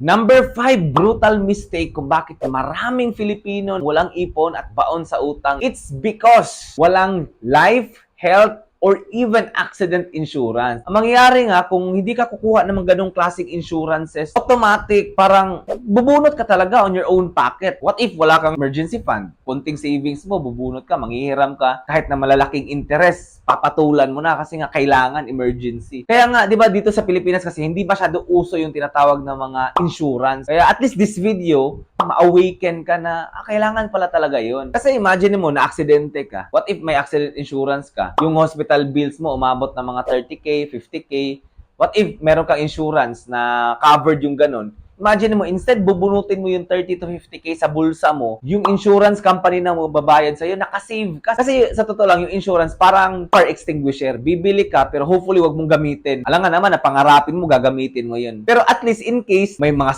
Number 5, brutal mistake kung bakit maraming Filipino walang ipon at baon sa utang. It's because walang life, health, or even accident insurance. Ang mangyayari nga, kung hindi ka kukuha ng mga ganong classic insurances, automatic, parang bubunot ka talaga on your own pocket. What if wala kang emergency fund? Kunting savings mo, bubunot ka, manghihiram ka, kahit na malalaking interest, papatulan mo na kasi nga kailangan emergency. Kaya nga, di ba dito sa Pilipinas kasi hindi masyado uso yung tinatawag na mga insurance. Kaya at least this video, ma-awaken ka na kailangan pala talaga yun. Kasi imagine mo, na-aksidente ka. What if may accident insurance ka? Yung hospital bills mo umabot ng mga 30K, 50K. What if meron kang insurance na covered yung ganun? Imagine mo, instead bubunutin mo yung 30 to 50K sa bulsa mo, yung insurance company na mo babayad sa'yo, nakasave ka. Kasi sa totoo lang, yung insurance parang fire extinguisher. Bibili ka, pero hopefully wag mong gamitin. Alam nga naman, na pangarapin mo, gagamitin mo yun. Pero at least in case may mga